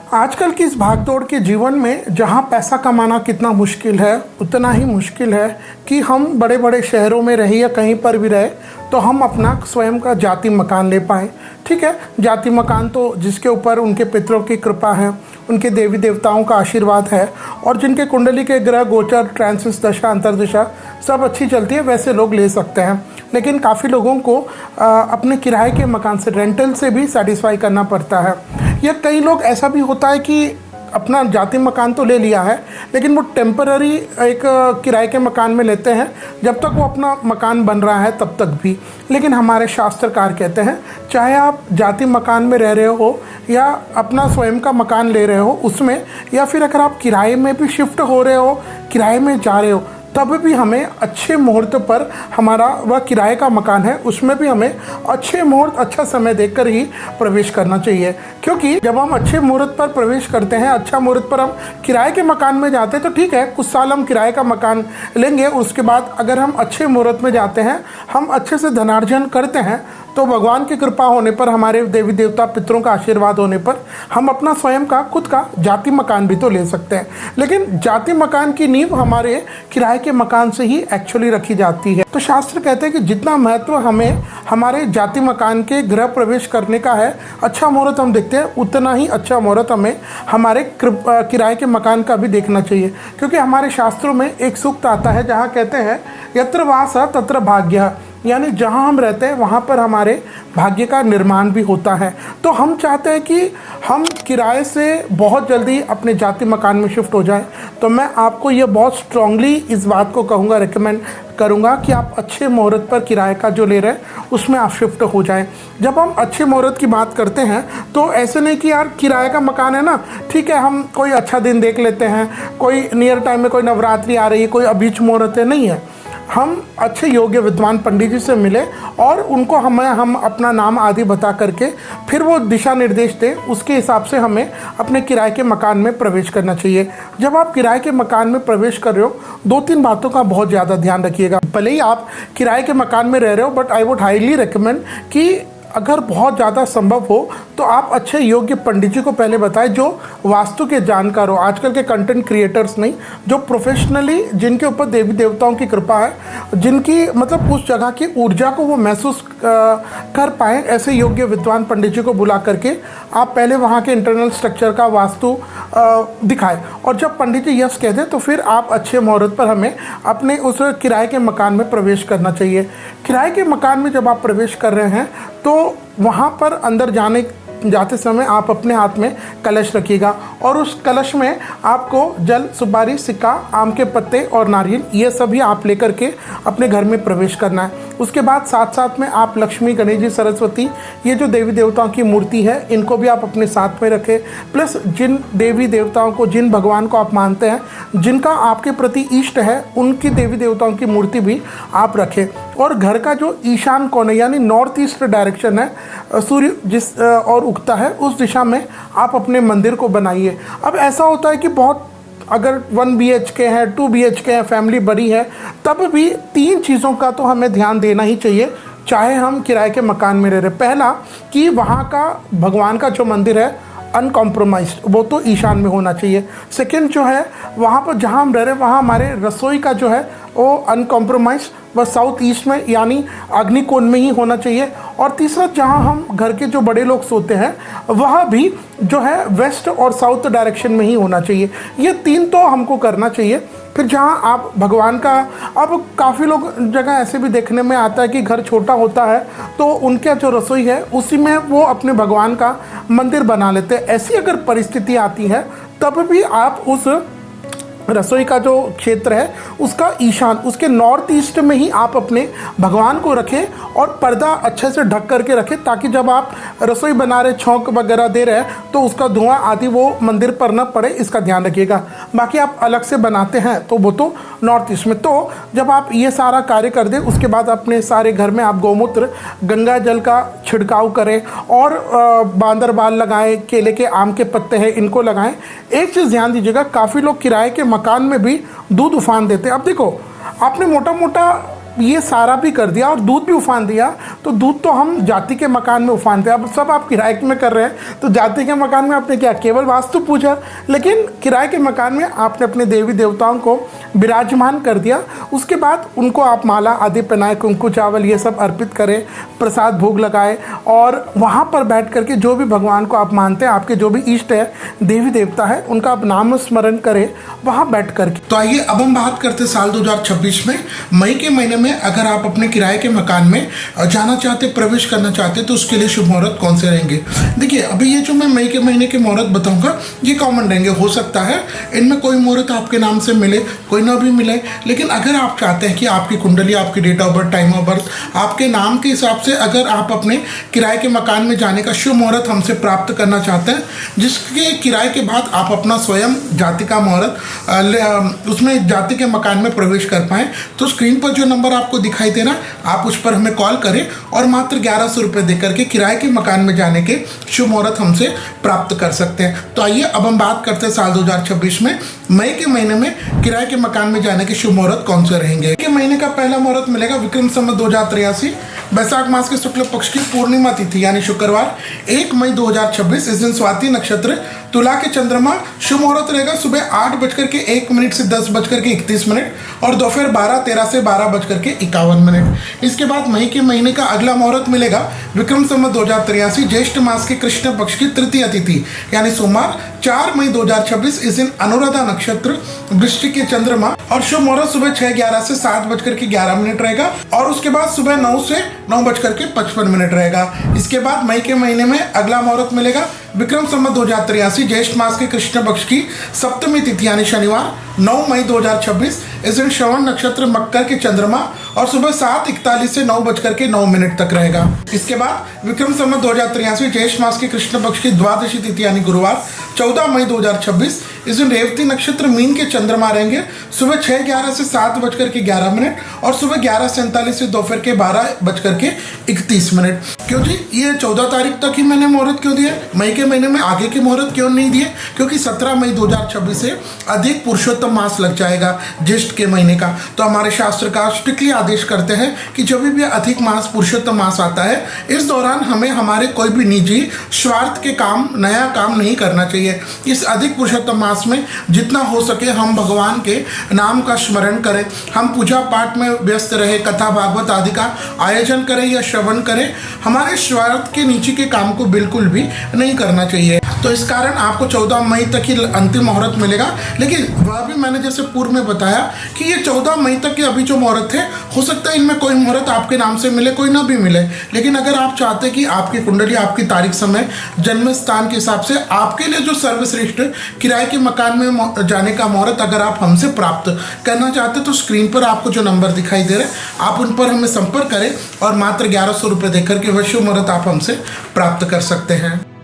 आजकल की इस भागदौड़ के जीवन में जहाँ पैसा कमाना कितना मुश्किल है, उतना ही मुश्किल है कि हम बड़े बड़े शहरों में रहे या कहीं पर भी रहे तो हम अपना स्वयं का जाति मकान ले पाएँ। ठीक है, जाति मकान तो जिसके ऊपर उनके पितरों की कृपा है, उनके देवी देवताओं का आशीर्वाद है और जिनके कुंडली के ग्रह गोचर ट्रांसिस दशा अंतर्दशा सब अच्छी चलती है, वैसे लोग ले सकते हैं। लेकिन काफ़ी लोगों को अपने किराए के मकान से, रेंटल से भी सेटिस्फाई करना पड़ता है। या कई लोग ऐसा भी होता है कि अपना जाति मकान तो ले लिया है लेकिन वो टेम्पररी एक किराए के मकान में लेते हैं जब तक वो अपना मकान बन रहा है तब तक भी। लेकिन हमारे शास्त्रकार कहते हैं चाहे आप जाति मकान में रह रहे हो या अपना स्वयं का मकान ले रहे हो उसमें, या फिर अगर आप किराए में भी शिफ्ट हो रहे हो, किराए में जा रहे हो, तब भी हमें अच्छे मुहूर्त पर हमारा वह किराए का मकान है उसमें भी हमें अच्छे मुहूर्त, अच्छा समय देखकर ही प्रवेश करना चाहिए। क्योंकि जब हम अच्छे मुहूर्त पर प्रवेश करते हैं, अच्छा मुहूर्त पर हम किराए के मकान में जाते हैं तो ठीक है, कुछ साल हम किराए का मकान लेंगे, उसके बाद अगर हम अच्छे मुहूर्त में जाते हैं, हम अच्छे से धनार्जन करते हैं तो भगवान की कृपा होने पर, हमारे देवी देवता पितरों का आशीर्वाद होने पर हम अपना स्वयं का खुद का जाति मकान भी तो ले सकते हैं। लेकिन जाति मकान की नींव हमारे किराए के मकान से ही एक्चुअली रखी जाती है। तो शास्त्र कहते हैं कि जितना महत्व हमें हमारे जाति मकान के गृह प्रवेश करने का है, अच्छा मुहूर्त हम देखते हैं, उतना ही अच्छा मुहूर्त हमें हमारे किराए के मकान का भी देखना चाहिए। क्योंकि हमारे शास्त्रों में एक सूक्त आता है जहाँ कहते हैं यत्र वास तत्र भाग्य, यानी जहाँ हम रहते हैं वहाँ पर हमारे भाग्य का निर्माण भी होता है। तो हम चाहते हैं कि हम किराए से बहुत जल्दी अपने जाति मकान में शिफ्ट हो जाएं। तो मैं आपको ये बहुत स्ट्रांगली इस बात को कहूँगा, रिकमेंड करूँगा कि आप अच्छे मुहूर्त पर किराए का जो ले रहे हैं उसमें आप शिफ्ट हो जाएं। जब हम अच्छे मुहूर्त की बात करते हैं तो ऐसे नहीं कि यार किराए का मकान है ना, ठीक है हम कोई अच्छा दिन देख लेते हैं, कोई नियर टाइम में कोई नवरात्रि आ रही है, कोई अभीच मुहूर्त है, नहीं है। हम अच्छे योग्य विद्वान पंडित जी से मिले और उनको हम अपना नाम आदि बता करके फिर वो दिशा निर्देश दें, उसके हिसाब से हमें अपने किराए के मकान में प्रवेश करना चाहिए। जब आप किराए के मकान में प्रवेश कर रहे हो, दो तीन बातों का बहुत ज़्यादा ध्यान रखिएगा। भले ही आप किराए के मकान में रह रहे हो, but I would highly recommend कि अगर बहुत ज़्यादा संभव हो तो आप अच्छे योग्य पंडित जी को पहले बताएं जो वास्तु के जानकार हो। आजकल के कंटेंट क्रिएटर्स नहीं, जो प्रोफेशनली, जिनके ऊपर देवी देवताओं की कृपा है, जिनकी मतलब उस जगह की ऊर्जा को वो महसूस कर पाएँ, ऐसे योग्य विद्वान पंडित जी को बुला करके आप पहले वहाँ के इंटरनल स्ट्रक्चर का वास्तु दिखाएं। और जब पंडित जी यस कह दें तो फिर आप अच्छे मुहूर्त पर हमें अपने उस किराए के मकान में प्रवेश करना चाहिए। किराए के मकान में जब आप प्रवेश कर रहे हैं तो वहाँ पर अंदर जाते समय आप अपने हाथ में कलश रखिएगा और उस कलश में आपको जल, सुपारी, सिक्का, आम के पत्ते और नारियल ये सभी आप लेकर के अपने घर में प्रवेश करना है। उसके बाद साथ साथ में आप लक्ष्मी, गणेश जी, सरस्वती, ये जो देवी देवताओं की मूर्ति है इनको भी आप अपने साथ में रखें। प्लस जिन देवी देवताओं को, जिन भगवान को आप मानते हैं, जिनका आपके प्रति इष्ट है, उनकी देवी देवताओं की मूर्ति भी आप रखें। और घर का जो ईशान कोण है यानी नॉर्थ ईस्ट डायरेक्शन है, सूर्य जिस और उगता है उस दिशा में आप अपने मंदिर को बनाइए। अब ऐसा होता है कि बहुत अगर 1 BHK है, 2 BHK है, फैमिली बड़ी है, तब भी 3 चीज़ों का तो हमें ध्यान देना ही चाहिए चाहे हम किराए के मकान में रह रहे। पहला कि वहाँ का भगवान का जो मंदिर है अनकॉम्प्रोमाइज्ड, वो तो ईशान में होना चाहिए। सेकंड जो है, वहाँ पर जहाँ हम रह रहे वहाँ हमारे रसोई का जो है वो अनकॉम्प्रोमाइज्ड वह साउथ ईस्ट में यानी अग्निकोण में ही होना चाहिए। और तीसरा, जहाँ हम घर के जो बड़े लोग सोते हैं वह भी जो है वेस्ट और साउथ डायरेक्शन में ही होना चाहिए। ये 3 तो हमको करना चाहिए। फिर जहाँ आप भगवान का, अब काफ़ी लोग जगह ऐसे भी देखने में आता है कि घर छोटा होता है तो उनका जो रसोई है उसी में वो अपने भगवान का मंदिर बना लेते हैं। ऐसी अगर परिस्थिति आती है तब भी आप उस रसोई का जो क्षेत्र है उसका ईशान, उसके नॉर्थ ईस्ट में ही आप अपने भगवान को रखें और पर्दा अच्छे से ढक करके रखें ताकि जब आप रसोई बना रहे, छौंक वगैरह दे रहे हैं तो उसका धुआं आदि वो मंदिर पर न पड़े, इसका ध्यान रखिएगा। बाकी आप अलग से बनाते हैं तो वो तो नॉर्थ ईस्ट में। तो जब आप ये सारा कार्य कर दें उसके बाद अपने सारे घर में आप गौमूत्र, गंगा जल का छिड़काव करें और बांदर बाल लगाएं, केले के, आम के पत्ते हैं इनको लगाएं। एक चीज़ ध्यान दीजिएगा, काफ़ी लोग किराए के मकान में भी दूध उफान देते हैं। अब देखो, आपने मोटा मोटा ये सारा भी कर दिया और दूध भी उफान दिया, तो दूध तो हम जाति के मकान में उफानते हैं। अब सब आप किराए में कर रहे हैं, तो जाति के मकान में आपने क्या केवल वास्तु पूजा, लेकिन किराए के मकान में आपने अपने देवी देवताओं को विराजमान कर दिया। उसके बाद उनको आप माला आदि पहनाए, कुंकु चावल ये सब अर्पित करें, प्रसाद भोग लगाए, और वहाँ पर बैठ करके जो भी भगवान को आप मानते हैं, आपके जो भी इष्ट है, देवी देवता है, उनका आप नाम स्मरण करें वहाँ बैठ करके। तो आइए अब हम बात करते साल 2026 में मई के महीने में अगर आप अपने किराए के मकान में जाना चाहते, प्रवेश करना चाहते, तो उसके लिए शुभ मुहूर्त कौन से रहेंगे। देखिए अभी ये जो मैं मई के महीने के मुहूर्त बताऊंगा ये कॉमन रहेंगे। हो सकता है इनमें कोई मुहूर्त आपके नाम से मिले, कोई ना भी मिले, लेकिन अगर आप चाहते हैं कि आपकी कुंडली, आपकी date of birth, time of birth, आपके नाम के हिसाब से अगर आप अपने किराए के मकान में जाने का शुभ मुहूर्त हमसे प्राप्त करना चाहते हैं, जिसके किराए के बाद आप अपना स्वयं जाति का मुहूर्त उसमें जाति के मकान में प्रवेश कर पाएँ, तो स्क्रीन पर जो नंबर आपको दिखाई दे रहा आप उस पर हमें कॉल करें और मात्र 1100 रुपये देकर के किराए के मकान में जाने के शुभ मुहूर्त हमसे प्राप्त कर सकते हैं। तो आइए अब हम बात करते हैं साल 2026 में मई के महीने में किराए के मकान में जाने के शुभ मुहूर्त कौन से रहेंगे। के महीने का पहला मुहूर्त मिलेगा विक्रम संवत 2083 बैसाख मास के शुक्ल पक्ष की पूर्णिमा तिथि यानी शुक्रवार 1 मई 2026। इस दिन स्वाति नक्षत्र, तुला के चंद्रमा, शुभ मुहूर्त रहेगा सुबह 8:01 से 10:31 और दोपहर 12:13 से 12:51। इसके बाद मई के महीने का अगला मुहूर्त मिलेगा विक्रम संवत 2083 ज्येष्ठ मास के कृष्ण पक्ष की तृतीय तिथि यानी सोमवार 4 मई 2026। इस दिन अनुराधा नक्षत्र, वृश्चिक के चंद्रमा और शुभ मुहूर्त सुबह 6:11 से 7:11 रहेगा और उसके बाद सुबह 9 से 9:55 रहेगा। इसके बाद मई के महीने में अगला मुहूर्त मिलेगा विक्रम संवत 2083 ज्येष्ठ मास के कृष्ण पक्ष की सप्तमी तिथि यानी शनिवार 9 मई 2026। इस दिन श्रवण नक्षत्र, मकर के चंद्रमा और सुबह 7:41 से 9:09 तक रहेगा। इसके बाद विक्रम संवत 2083 ज्येष्ठ मास के कृष्ण पक्ष की द्वादशी तिथि यानी गुरुवार 14 मई 2026। इस दिन रेवती नक्षत्र, मीन के चंद्रमा रहेंगे सुबह 6:11 से 7:11 और सुबह 11:47 से दोपहर के 12:31। क्यों जी ये 14 तारीख तक ही मैंने मुहूर्त क्यों दिए, मई के महीने में आगे के मुहूर्त क्यों नहीं दिए? क्योंकि 17 मई 2026 से अधिक पुरुषोत्तम मास लग जाएगा ज्येष्ठ के महीने का। तो हमारे शास्त्रकार स्ट्रिक्टली आदेश करते हैं कि जब भी अधिक मास, पुरुषोत्तम मास आता है, इस दौरान हमें हमारे कोई भी निजी स्वार्थ के काम, नया काम नहीं करना चाहिए। इस अधिक पुरुषोत्तम मास में जितना हो सके हम भगवान के नाम का स्मरण करें, हम पूजा पाठ में व्यस्त रहे, कथा भागवत आदि का आयोजन करें या श्रवण करें। हमारे स्वार्थ के नीचे के काम को बिल्कुल भी नहीं करना चाहिए। तो इस कारण आपको 14 मई तक ही अंतिम मुहूर्त मिलेगा, लेकिन वह भी मैंने जैसे पूर्व में बताया कि ये 14 मई तक के अभी जो मुहूर्त है, हो सकता है इनमें कोई मुहूर्त आपके नाम से मिले, कोई ना भी मिले। लेकिन अगर आप चाहते कि आपकी कुंडली, आपकी तारीख, समय, जन्म स्थान के हिसाब से आपके लिए जो सर्वश्रेष्ठ किराए के मकान में जाने का मुहूर्त अगर आप हमसे प्राप्त करना चाहते तो स्क्रीन पर आपको जो नंबर दिखाई दे रहे आप उन पर हमें संपर्क करें और मात्र 1100 रुपये देकर के वह शुभ मुहूर्त आप हमसे प्राप्त कर सकते हैं।